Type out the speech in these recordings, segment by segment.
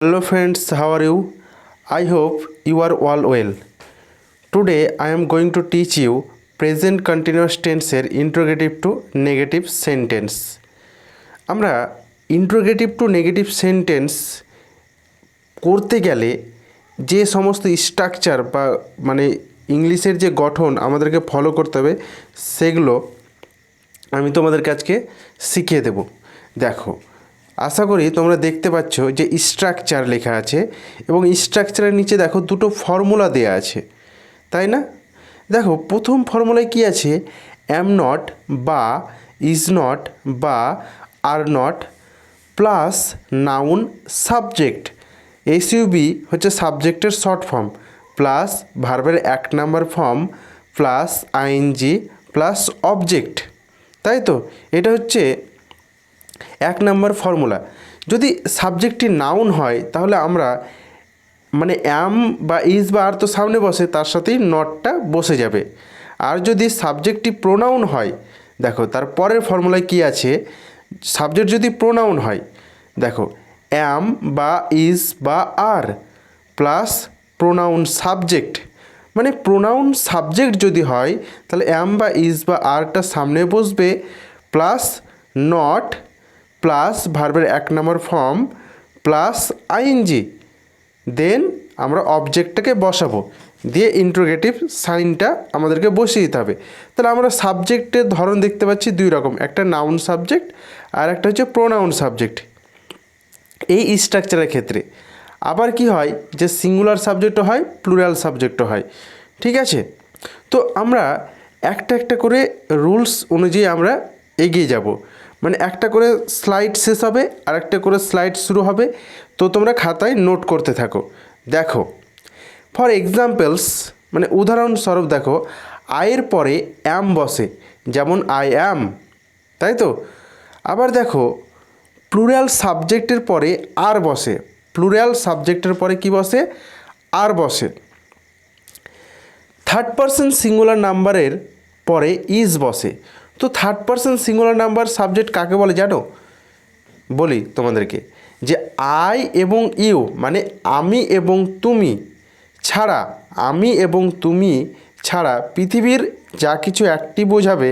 Hello friends, how are you? I hope you are all well. Today I am going to teach you present continuous tense interrogative to negative sentence. আমরা interrogative two negative sentence করতে গেলে যে সমস্ত structure বা ইংলিশের যে গঠন আমাদেরকে ফলো করতে হবে সেগুলো আমি তোমাদেরকে আজকে শিখিয়ে দেব। দেখো, আশা করি তোমরা দেখতে পাচ্ছ যে স্ট্রাকচার লেখা আছে এবং স্ট্রাকচারের নিচে দেখো দুটো ফর্মুলা দেওয়া আছে, তাই না? দেখো, প্রথম ফর্মুলায় কি আছে? অ্যাম নট বা ইজ নট বা are not plus noun subject, SUB হচ্ছে সাবজেক্টের শর্ট ফর্ম, প্লাস ভার্বের 1 number form plus ING plus object, তাই তো? এটা হচ্ছে 1 নাম্বার ফর্মুলা। যদি সাবজেক্টটি নাউন হয় তাহলে আমরা অ্যাম বা ইজ বা আর তো সামনে বসে, তার সাথেই নটটা বসে যাবে। আর যদি সাবজেক্টটি প্রোনাউন হয়, দেখো তার পরের ফর্মুলায় কি আছে? সাবজেক্ট যদি প্রোনাউন হয়, দেখো অ্যাম বা ইজ বা are plus pronoun subject, pronoun subject যদি হয় তাহলে অ্যাম বা ইজ বা আরটা সামনে বসবে প্লাস নট প্লাস ভার্বের 1 নম্বর ফর্ম প্লাস আইএনজি, দেন আমরা অবজেক্টটাকে বসাবো, দিয়ে ইন্ট্রোগেটিভ সাইনটা আমাদেরকে বসিয়ে দিতে হবে। তাহলে আমরা সাবজেক্টের ধরন দেখতে পাচ্ছি দুই রকম, একটা নাউন সাবজেক্ট আর একটা হচ্ছে প্রোনাউন সাবজেক্ট এই স্ট্রাকচারের ক্ষেত্রে। আবার কি হয় যে সিঙ্গুলার সাবজেক্টও হয়, প্লুরাল সাবজেক্টও হয়, ঠিক আছে? তো আমরা একটা একটা করে রুলস অনুযায়ী আমরা এগিয়ে যাব, একটা করে স্লাইড শেষ হবে আর একটা করে স্লাইড শুরু হবে। তো তোমরা খাতায় নোট করতে থাকো। দেখো, ফর এক্সাম্পলস উদাহরণস্বরূপ দেখো, আয়ের পরে অ্যাম বসে, যেমন আই অ্যাম, তাই তো? আবার দেখো, প্লুরাল সাবজেক্টের পরে আর বসে, প্লুরাল সাবজেক্টের পরে কি বসে? আর বসে। থার্ড পারসন সিঙ্গুলার নাম্বারের পরে ইজ বসে। তো third person singular number subject কাকে বলে জানো? বলি তোমাদেরকে, যে আই এবং ইউ আমি এবং তুমি ছাড়া, আমি এবং তুমি ছাড়া পৃথিবীর যা কিছু একটি বোঝাবে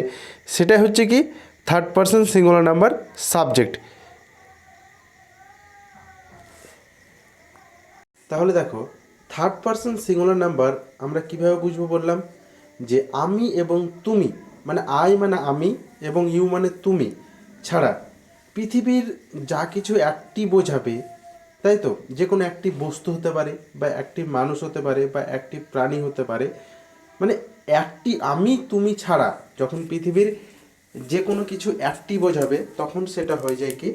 সেটা হচ্ছে কি third person singular number subject. তাহলে দেখো, থার্ড পারসন সিঙ্গুলার নাম্বার আমরা কিভাবে বুঝবো বললাম, যে আমি এবং তুমি আই আমি এবং ইউ তুমি ছাড়া পৃথিবীর যা কিছু একটি বোঝাবে, তাই তো? যে কোনো একটি বস্তু হতে পারে বা একটি মানুষ হতে পারে বা একটি প্রাণী হতে পারে, একটি আমি তুমি ছাড়া যখন পৃথিবীর যে কোনো কিছু একটি বোঝাবে তখন সেটা হয়ে যায় কি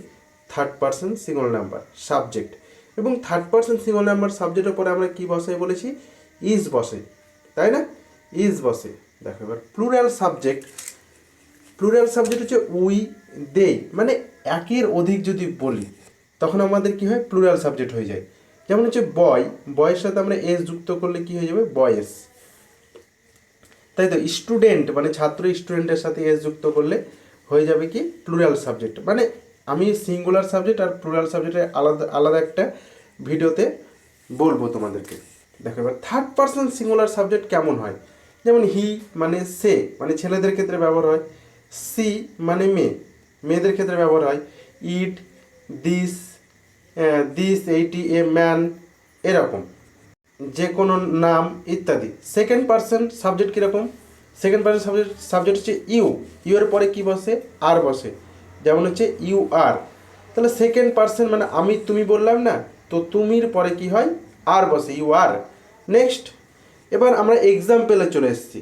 third person singular number subject. এবং থার্ড পারসন সিঙ্গুলার নাম্বার সাবজেক্টের পরে আমরা কি বসাই বলেছি? ইজ বসে, তাই না? ইজ বসে। দেখো এবার প্লুরাল সাবজেক্ট, প্লুরাল সাবজেক্ট হচ্ছে উই দে, একের অধিক যদি বলি তখন আমাদের কি হয়? প্লুরাল সাবজেক্ট হয়ে যায়। যেমন হচ্ছে বয়, বয়ের সাথে আমরা এস যুক্ত করলে কি হয়ে যাবে? বয়েস, তাই তো? স্টুডেন্ট ছাত্র, স্টুডেন্টের সাথে এস যুক্ত করলে হয়ে যাবে কি প্লুরাল সাবজেক্ট। আমি সিঙ্গুলার সাবজেক্ট আর প্লুরাল সাবজেক্টের আলাদা আলাদা একটা ভিডিওতে বলবো তোমাদেরকে। দেখো এবার থার্ড পারসন সিঙ্গুলার সাবজেক্ট কেমন হয়? যেমন হি সে ছেলেদের ক্ষেত্রে ব্যবহার হয়, সি মেয়ে, মেয়েদের ক্ষেত্রে ব্যবহার হয়, ইট, দিস, এইটি, এ ম্যান, এরকম যে কোনো নাম ইত্যাদি। সেকেন্ড পারসন সাবজেক্ট কীরকম? সেকেন্ড পারসন সাবজেক্ট হচ্ছে ইউ, ইউ এর পরে কী বসে? আর বসে, যেমন হচ্ছে ইউ আর। তাহলে সেকেন্ড পারসন আমি তুমি বললাম না, তো তুমির পরে কি হয়? আর বসে, ইউ আর। নেক্সট, এবার আমরা এক্সাম্পলে চলে এসেছি,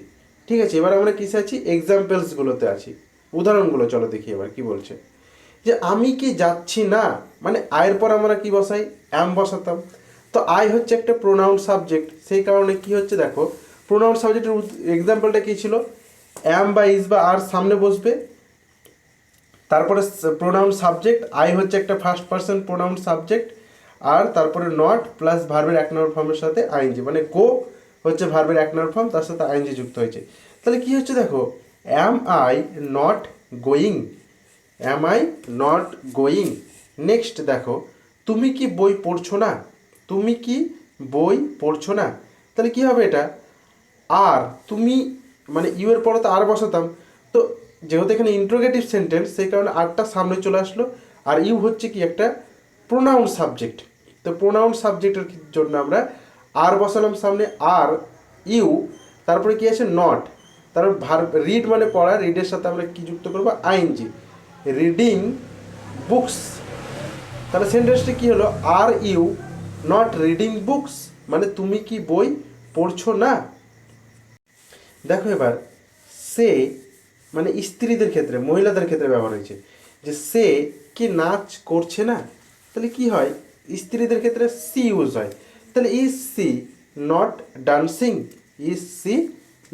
ঠিক আছে? এবার আমরা কিসে আছি? এক্সাম্পলসগুলোতে আছি, উদাহরণগুলো চলো দেখি এবার কি বলছে। যে আমি কি যাচ্ছি না, আয়ের পর আমরা কি বসাই? অ্যাম বসাতাম। তো আই হচ্ছে একটা প্রোনাউন সাবজেক্ট, সেই কারণে কি হচ্ছে দেখো, প্রোনাউন সাবজেক্টের এক্সাম্পলটা কী ছিল? অ্যাম বা ইজ বা আর সামনে বসবে, তারপরে প্রোনাউন সাবজেক্ট, আই হচ্ছে একটা ফার্স্ট পারসন প্রোনাউন সাবজেক্ট, আর তারপরে নট প্লাস ভার্বের 1 নম্বর ফর্মের সাথে আইএনজি, গো হচ্ছে ভার্বের 1 নম্বর ফর্ম, তার সাথে আইএনজি যুক্ত হয়েছে। তাহলে কি হচ্ছে দেখো, am I not going, am I not going. Next দেখো, তুমি কি বই পড়ছো না, তুমি কি বই পড়ছো না, তাহলে কী হবে এটা, আর তুমি মানে ইউ এর পরে তো আর বসাতাম, তো যেহেতু এখানে ইন্ট্রোগেটিভ সেন্টেন্স সেই কারণে আরটা সামনে চলে আসলো, আর ইউ হচ্ছে কি একটা প্রোনাউন সাবজেক্ট, তো প্রোনাউন সাবজেক্টের জন্য আমরা আর বসালাম সামনে, আর ইউ, তারপরে কি আছে নট, তারপর ভার্ব রিড মানে পড়া, রিডের সাথে আমরা কি যুক্ত করবো আইএনজি, রিডিং বুকস, তাহলে সেন্টেন্সটি কী হলো, are you not reading books, মানে তুমি কি বই পড়ছো না। দেখো এবার সে মানে স্ত্রীদের ক্ষেত্রে, মহিলাদের ক্ষেত্রে ব্যবহার হয়েছে, যে সে কি নাচ করছে না, তাহলে কি হয়, স্ত্রীদের ক্ষেত্রে সি ইউজ হয়, তাহলে is she not dancing, is she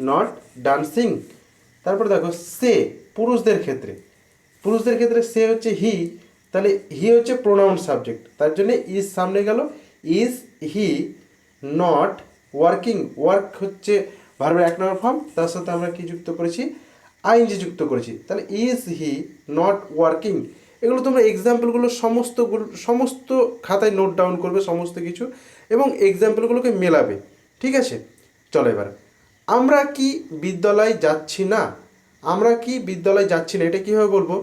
not dancing. তারপর দেখো সে পুরুষদের ক্ষেত্রে, পুরুষদের ক্ষেত্রে সে হচ্ছে হি, তাহলে হি হচ্ছে প্রোনাউন সাবজেক্ট, তার জন্য ইজ সামনে গেল, is he not working, work হচ্ছে ভার্বের 1 নম্বর ফর্ম, তার সাথে আমরা কি যুক্ত করেছি আইএনজি যুক্ত করেছি, তাহলে ইজ হি নট ওয়ার্কিং। এগুলো তোমরা এক্সাম্পলগুলো সমস্ত খাতায় নোট ডাউন করবে সমস্ত কিছু, এবং এক্সাম্পলগুলোকে মেলাবে, ঠিক আছে। চলো এবার আমরা কি বিদ্যালয় যাচ্ছি না, আমরা কি বিদ্যালয় যাচ্ছি না, এটা কীভাবে বলবো,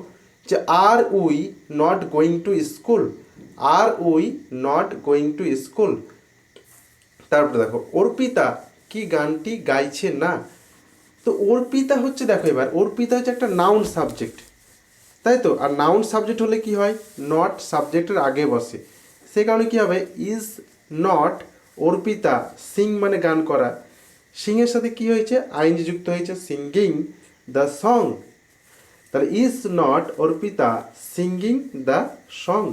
যে are we not going to school, are we not going to school. তারপরে দেখো অর্পিতা কি গানটি গাইছে না, তো অর্পিতা হচ্ছে, দেখো এবার অর্পিতা হচ্ছে একটা নাউন সাবজেক্ট, তাই তো, আর নাউন সাবজেক্ট হলে কি হয়, নট সাবজেক্টের আগে বসে, সে কারণে কী হবে, ইজ নট অর্পিতা সিং মানে গান করা, সিংয়ের সাথে কি হয়েছে আইএনজি যুক্ত হয়েছে, সিঙ্গিং দ্য সং, তাহলে is not Arpita singing the song.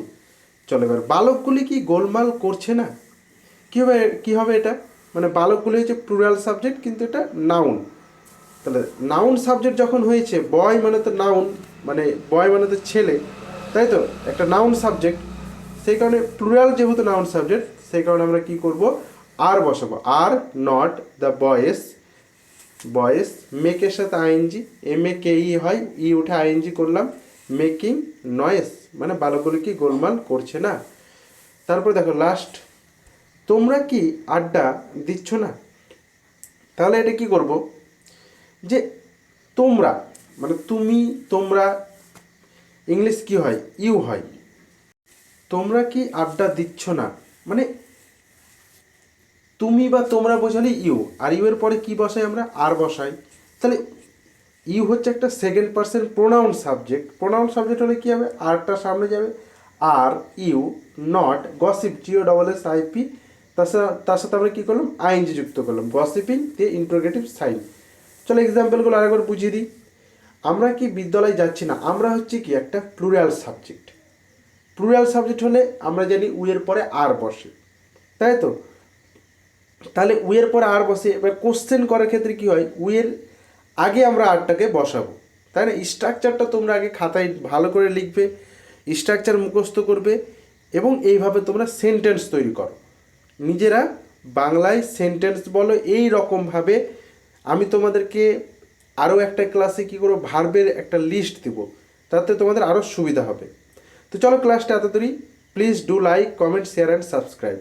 চলো এবার বালকগুলি কি গোলমাল করছে না, কী হবে এটা, মানে বালকগুলি হচ্ছে প্লুরাল সাবজেক্ট কিন্তু এটা নাউন, তাহলে নাউন সাবজেক্ট যখন হয়েছে, বয় মানে তো নাউন, মানে বয় মানে তো ছেলে, তাই তো, একটা নাউন সাবজেক্ট, সেই কারণে প্লুরাল যেহেতু নাউন সাবজেক্ট, সেই কারণে আমরা কি করব, আর বসাবো, আর নট দ্য বয়েস, বয়েস মেকের সাথে আইএনজি, এম এ কে ই হয়, ই উঠে আইএনজি করলাম, মেকিং নয়েস, মানে বালকগুলো কি গোলমাল করছে না। তারপর দেখো লাস্ট, তোমরা কি আড্ডা দিচ্ছ না, তাহলে এটা কি করব, যে তোমরা মানে তুমি, তোমরা ইংলিশ কি হয় ইউ হয়, তোমরা কি আড্ডা দিচ্ছ না, মানে তুমি বা তোমরা বোঝালে ইউ, আর ইউ এর পরে কি বসাই আমরা আর বসাই, তাহলে ইউ হচ্ছে একটা second person pronoun subject, pronoun subject হলে কী হবে, আরটা সামনে যাবে, are you not gossip, G O double S IP, তার সাথে আমরা কী করলাম আইএনজি যুক্ত করলাম, গসিপিং দিয়ে ইন্টারোগেটিভ সাইন। চলো এক্সাম্পলগুলো আরেকবার বুঝিয়ে দিই, আমরা কি বিদ্যালয়ে যাচ্ছি না, আমরা হচ্ছে কি একটা প্লুরাল সাবজেক্ট, প্লুরাল সাবজেক্ট হলে আমরা জানি উয়ের পরে আর বসে, তাই তো, তাহলে উয়ের পরে আর বসে, এবার কোশ্চেন করার ক্ষেত্রে কী হয়, উয়ের আগে আমরা আরটাকে বসাবো, তাই না, স্ট্রাকচারটা তোমরা আগে খাতায় ভালো করে লিখবে, স্ট্রাকচার মুখস্থ করবে, এবং এইভাবে তোমরা সেন্টেন্স তৈরি করো নিজেরা, বাংলায় সেন্টেন্স বলো এই রকমভাবে। আমি তোমাদেরকে আরও একটা ক্লাসে কী করবো, ভার্বের একটা লিস্ট দেব, তাতে তোমাদের আরও সুবিধা হবে। তো চলো ক্লাসটা এতদূরই, please do like comment share and subscribe.